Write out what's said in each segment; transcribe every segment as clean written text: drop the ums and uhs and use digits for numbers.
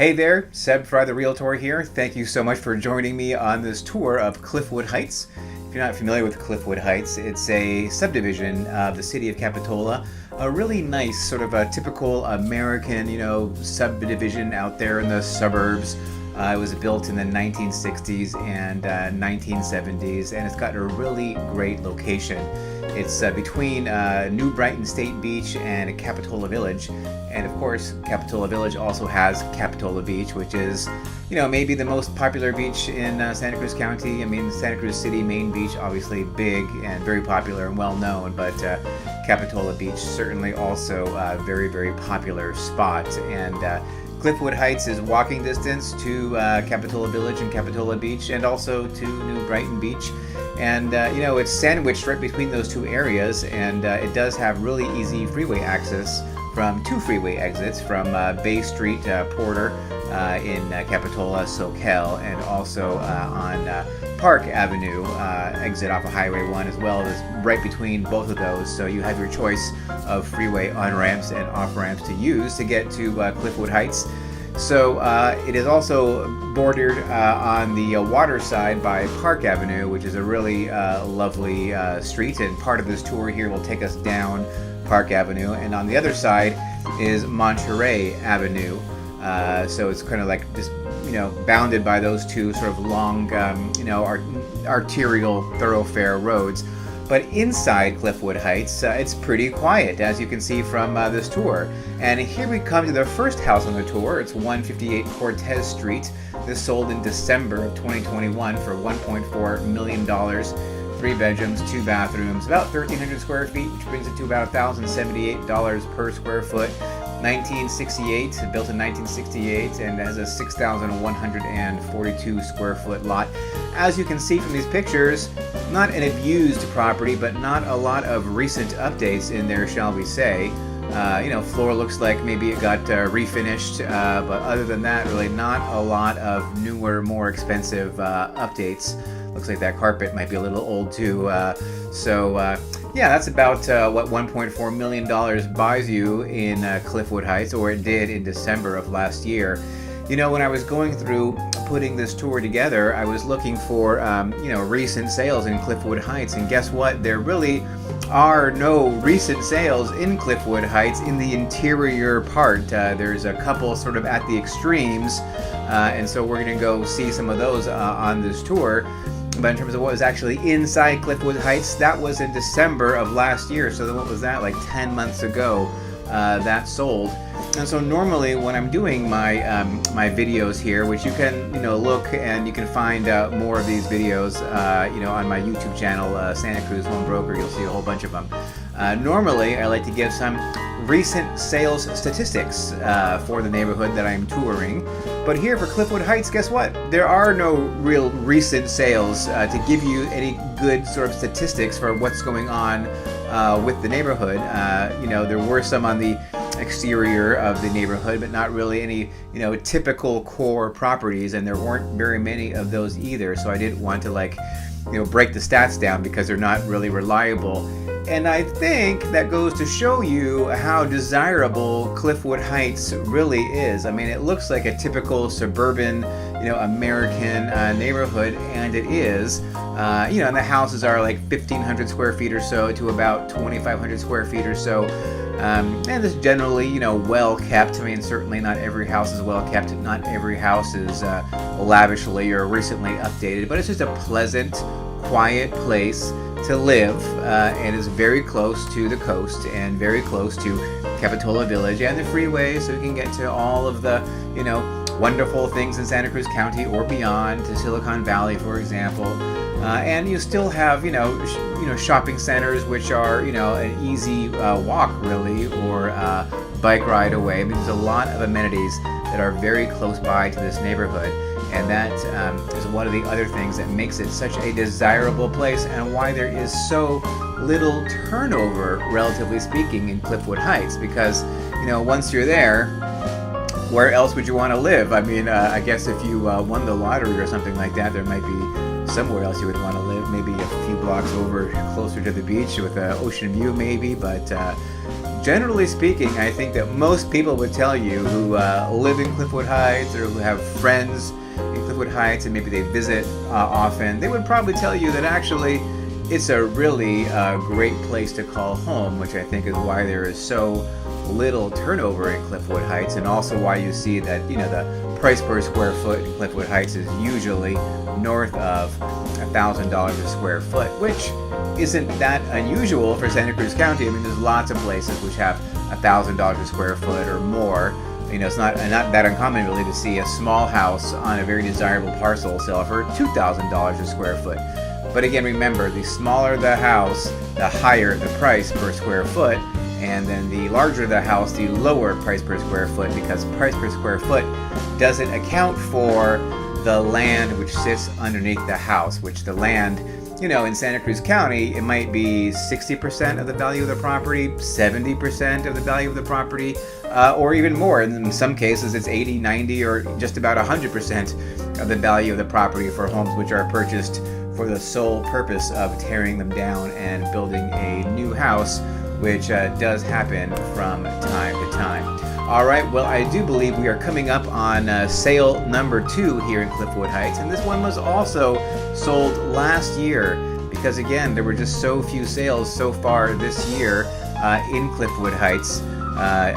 Hey there, Seb Frey the Realtor here. Thank you so much for joining me on this tour of Cliffwood Heights. If you're not familiar with Cliffwood Heights, it's a subdivision of the city of Capitola. A really nice, sort of a typical American, subdivision out there in the suburbs. It was built in the 1960s and 1970s, and it's got a really great location. It's between New Brighton State Beach and Capitola Village, and of course Capitola Village also has Capitola Beach, which is maybe the most popular beach in Santa Cruz County. I mean, Santa Cruz City main beach, obviously big and very popular and well known, but Capitola Beach certainly also a very, very popular spot. And Cliffwood Heights is walking distance to Capitola Village and Capitola Beach, and also to New Brighton Beach. And it's sandwiched right between those two areas, and it does have really easy freeway access from two freeway exits, from Bay Street, Porter in Capitola, Soquel, and also on Park Avenue, exit off of Highway 1, as well as right between both of those. So you have your choice of freeway on-ramps and off-ramps to use to get to Cliffwood Heights. So it is also bordered on the water side by Park Avenue, which is a really lovely street, and part of this tour here will take us down Park Avenue, and on the other side is Monterey Avenue. So it's kind of like just bounded by those two sort of long arterial thoroughfare roads. But inside Cliffwood Heights, it's pretty quiet, as you can see from this tour. And here we come to the first house on the tour. It's 158 Cortez Street. This sold in December of 2021 for $1.4 million. 3 bedrooms, 2 bathrooms, about 1,300 square feet, which brings it to about $1,078 per square foot. 1968, built in 1968, and has a 6,142 square foot lot. As you can see from these pictures, not an abused property, but not a lot of recent updates in there, shall we say. Floor looks like maybe it got refinished, but other than that, really not a lot of newer, more expensive updates. Looks like that carpet might be a little old too. Yeah, that's about what $1.4 million buys you in Cliffwood Heights, or it did in December of last year. When I was going through putting this tour together, I was looking for recent sales in Cliffwood Heights, and guess what? There really are no recent sales in Cliffwood Heights in the interior part. There's a couple sort of at the extremes, and so we're going to go see some of those on this tour. But in terms of what was actually inside Cliffwood Heights, that was in December of last year. So then what was that, like 10 months ago, that sold. And so normally when I'm doing my my videos here, which you can look and you can find more of these videos on my YouTube channel, Santa Cruz Home Broker. You'll see a whole bunch of them. Normally I like to give some recent sales statistics for the neighborhood that I'm touring. But here for Cliffwood Heights, guess what? There are no real recent sales to give you any good sort of statistics for what's going on with the neighborhood. There were some on the exterior of the neighborhood, but not really any typical core properties, and there weren't very many of those either. So I didn't want to break the stats down because they're not really reliable. And I think that goes to show you how desirable Cliffwood Heights really is. I mean, it looks like a typical suburban, American neighborhood, and it is. And the houses are like 1,500 square feet or so to about 2,500 square feet or so. And it's generally, well kept. I mean, certainly not every house is well kept. Not every house is lavishly or recently updated, but it's just a pleasant, quiet place to live, and is very close to the coast and very close to Capitola Village and the freeway, so you can get to all of the wonderful things in Santa Cruz County or beyond, to Silicon Valley, for example. And you still have shopping centers, which are an easy walk really, or bike ride away. I mean, there's a lot of amenities that are very close by to this neighborhood. And that is one of the other things that makes it such a desirable place, and why there is so little turnover, relatively speaking, in Cliffwood Heights. Because, once you're there, where else would you want to live? I mean, I guess if you won the lottery or something like that, there might be somewhere else you would want to live. Maybe a few blocks over, closer to the beach with an ocean view, maybe. But generally speaking, I think that most people would tell you who live in Cliffwood Heights or who have friends in Cliffwood Heights and maybe they visit often, they would probably tell you that actually it's a really great place to call home, which I think is why there is so little turnover in Cliffwood Heights, and also why you see that, you know, the price per square foot in Cliffwood Heights is usually north of $1,000 a square foot, which isn't that unusual for Santa Cruz County. I mean, there's lots of places which have $1,000 a square foot or more. You know, it's not that uncommon really to see a small house on a very desirable parcel sell for $2,000 a square foot. But again, remember, the smaller the house, the higher the price per square foot, and then the larger the house, the lower price per square foot, because price per square foot doesn't account for the land which sits underneath the house, which the land, you know, in Santa Cruz County, it might be 60% of the value of the property, 70% of the value of the property, or even more. In some cases, it's 80, 90, or just about 100% of the value of the property for homes which are purchased for the sole purpose of tearing them down and building a new house, which does happen from time to time. All right, well, I do believe we are coming up on sale number 2 here in Cliffwood Heights, and this one was also sold last year because, again, there were just so few sales so far this year in Cliffwood Heights.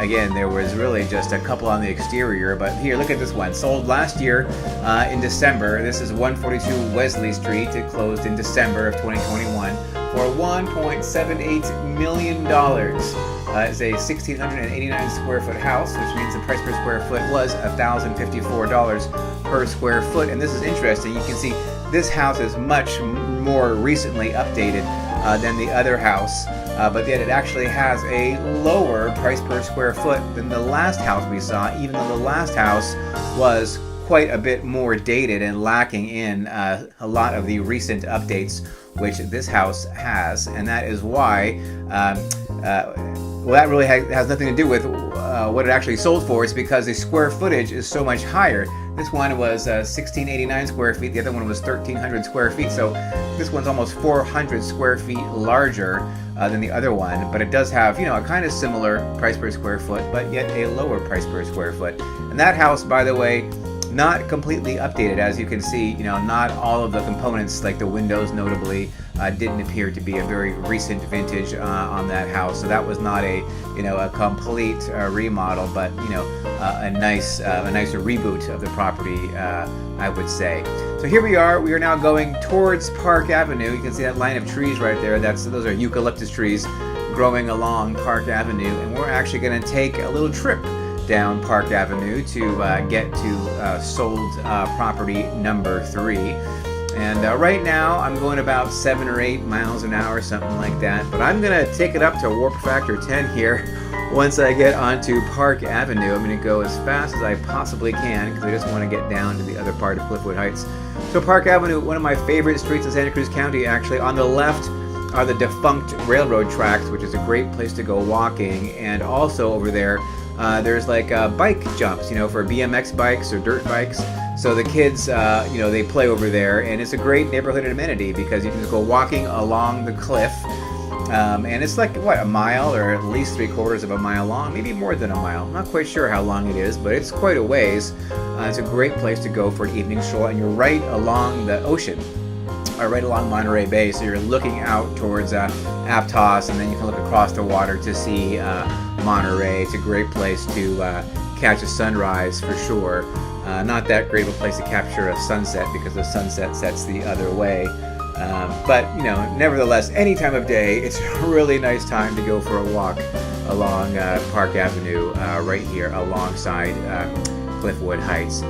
Again, there was really just a couple on the exterior, but here, look at this one. Sold last year in December. This is 142 Wesley Street. It closed in December of 2021 for $1.78 million. It's a 1,689 square foot house, which means the price per square foot was $1,054 per square foot. And this is interesting. You can see this house is much more recently updated than the other house, but yet it actually has a lower price per square foot than the last house we saw, even though the last house was quite a bit more dated and lacking in a lot of the recent updates which this house has. And that is why well, that really has nothing to do with what it actually sold for. It's because the square footage is so much higher. This one was 1,689 square feet. The other one was 1,300 square feet. So this one's almost 400 square feet larger than the other one. But it does have, you know, a kind of similar price per square foot, but yet a lower price per square foot. And that house, by the way, not completely updated. As you can see, you know, not all of the components, like the windows notably, didn't appear to be a very recent vintage on that house. So that was not a, you know, a complete remodel, but, you know, a nice reboot of the property, I would say. So here we are. We are now going towards Park Avenue. You can see that line of trees right there. Those are eucalyptus trees growing along Park Avenue, and we're actually going to take a little trip down Park Avenue to get to sold property number 3. And right now I'm going about 7 or 8 miles an hour, something like that. But I'm going to take it up to warp factor 10 here once I get onto Park Avenue. I'm going to go as fast as I possibly can because I just want to get down to the other part of Cliffwood Heights. So Park Avenue, one of my favorite streets in Santa Cruz County, actually. On the left are the defunct railroad tracks, which is a great place to go walking. And also over there, there's like bike jumps, you know, for BMX bikes or dirt bikes. So the kids, you know, they play over there, and it's a great neighborhood amenity because you can just go walking along the cliff, and it's like, what, a mile or at least 3/4 of a mile long, maybe more than a mile. I'm not quite sure how long it is, but it's quite a ways. It's a great place to go for an evening stroll, and you're right along the ocean, or right along Monterey Bay, so you're looking out towards Aptos, and then you can look across the water to see Monterey. It's a great place to catch a sunrise for sure. Not that great of a place to capture a sunset because the sunset sets the other way. But, you know, nevertheless, any time of day, it's a really nice time to go for a walk along Park Avenue right here alongside Cliffwood Heights.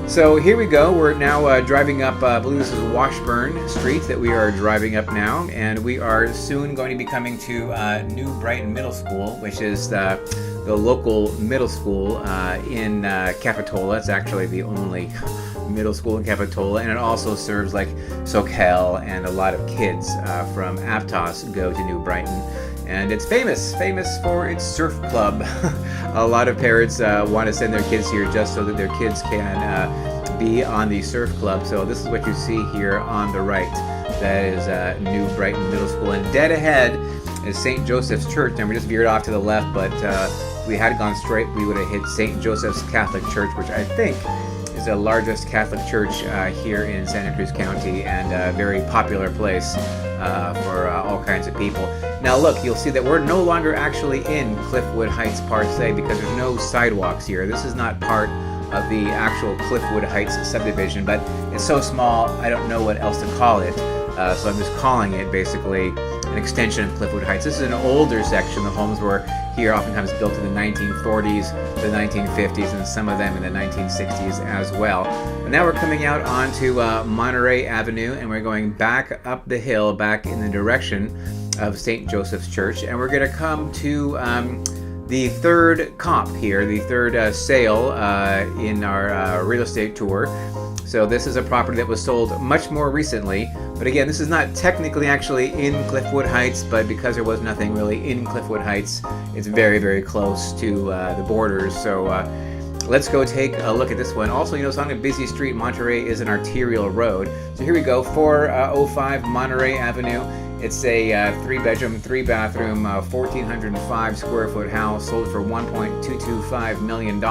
So here we go. We're now driving up, I believe this is Washburn Street that we are driving up now, and we are soon going to be coming to New Brighton Middle School, which is the local middle school in Capitola. It's actually the only middle school in Capitola, and it also serves like Soquel, and a lot of kids from Aptos go to New Brighton. And it's famous for its surf club. A lot of parents want to send their kids here just so that their kids can be on the surf club. So this is what you see here on the right. That is New Brighton Middle School. And dead ahead is St. Joseph's Church, and we just veered off to the left, but if we had gone straight, we would have hit St. Joseph's Catholic Church, which I think is the largest Catholic church here in Santa Cruz County, and a very popular place for all kinds of people. Now look, you'll see that we're no longer actually in Cliffwood Heights per se, because there's no sidewalks here. This is not part of the actual Cliffwood Heights subdivision, but it's so small I don't know what else to call it, so I'm just calling it basically an extension of Cliffwood Heights. This is an older section. The homes were here oftentimes built in the 1940s, the 1950s, and some of them in the 1960s as well. And now we're coming out onto Monterey Avenue, and we're going back up the hill, back in the direction of St. Joseph's Church, and we're going to come to the third comp here, the third sale in our real estate tour. So this is a property that was sold much more recently, but again, this is not technically actually in Cliffwood Heights, but because there was nothing really in Cliffwood Heights, it's very, very close to the borders. So let's go take a look at this one. Also, it's on a busy street. Monterey is an arterial road. So here we go, 405 Monterey Avenue. It's a 3-bedroom, 3-bathroom, 1,405 square foot house, sold for $1.225 million,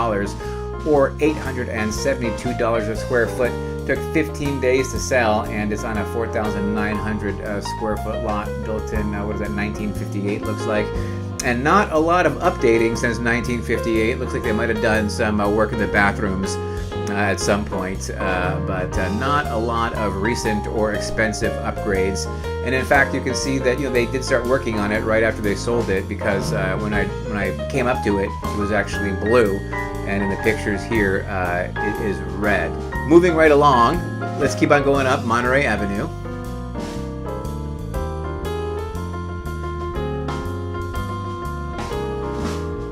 or $872 a square foot. Took 15 days to sell, and it's on a 4,900 square foot lot, built in, 1958 looks like. And not a lot of updating since 1958. Looks like they might have done some work in the bathrooms at some point, but not a lot of recent or expensive upgrades. And in fact, you can see that they did start working on it right after they sold it, because when I came up to it, it was actually blue, and in the pictures here it is red. Moving right along, let's keep on going up Monterey Avenue.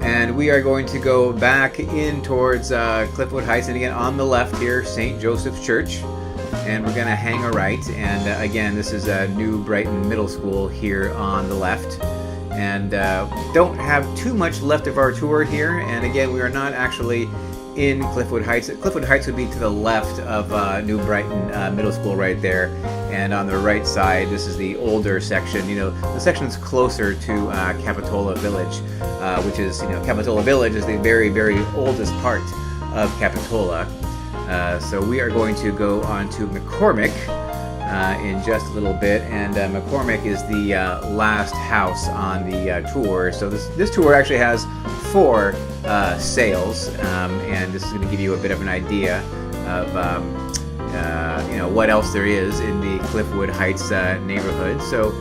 And we are going to go back in towards Cliffwood Heights, and again on the left here, St. Joseph's Church, and we're going to hang a right. And again, this is New Brighton Middle School here on the left, and don't have too much left of our tour here. And again, we are not actually in Cliffwood Heights. Cliffwood Heights would be to the left of New Brighton Middle School right there, and on the right side, this is the older section. The section that's closer to Capitola Village, which is, Capitola Village is the very, very oldest part of Capitola. So we are going to go on to McCormick in just a little bit, and McCormick is the last house on the tour. So this tour actually has 4 sales, and this is going to give you a bit of an idea of what else there is in the Cliffwood Heights neighborhood. So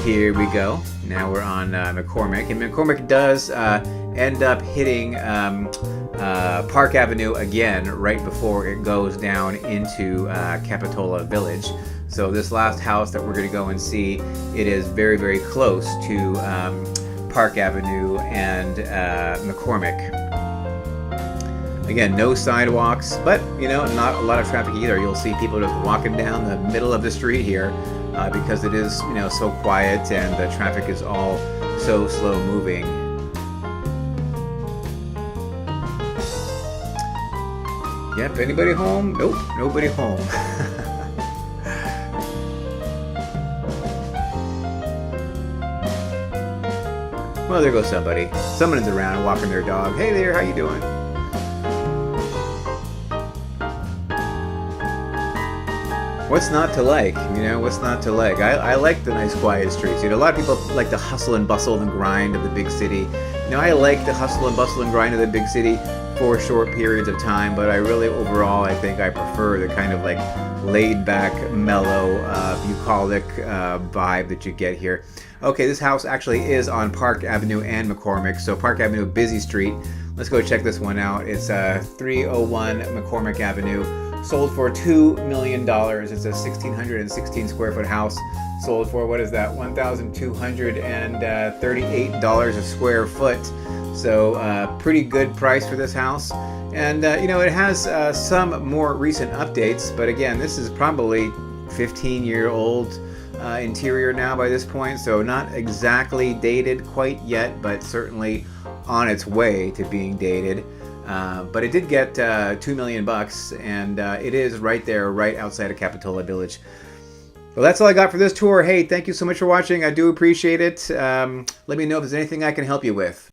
here we go. Now we're on McCormick, and McCormick does end up hitting Park Avenue again right before it goes down into Capitola Village. So this last house that we're going to go and see, it is very, very close to Park Avenue and McCormick. Again, no sidewalks, but not a lot of traffic either. You'll see people just walking down the middle of the street here because it is so quiet, and the traffic is all so slow moving. Yep, anybody home? Nope, nobody home. Well, there goes somebody. Someone is around walking their dog. Hey there, how you doing? What's not to like? What's not to like? I like the nice quiet streets. A lot of people like the hustle and bustle and grind of the big city. I like the hustle and bustle and grind of the big city for short periods of time, but I really overall I think I prefer the kind of like laid back, mellow, bucolic vibe that you get here. Okay, this house actually is on Park Avenue and McCormick. So Park Avenue, busy street. Let's go check this one out. It's 301 McCormick Avenue. Sold for $2 million. It's a 1,616 square foot house. Sold for, what is that, $1,238 a square foot. So pretty good price for this house. And it has some more recent updates, but again, this is probably 15-year-old interior now by this point, so not exactly dated quite yet, but certainly on its way to being dated. But it did get $2 million, and it is right there, right outside of Capitola Village. Well, that's all I got for this tour. Hey, thank you so much for watching. I do appreciate it. Let me know if there's anything I can help you with.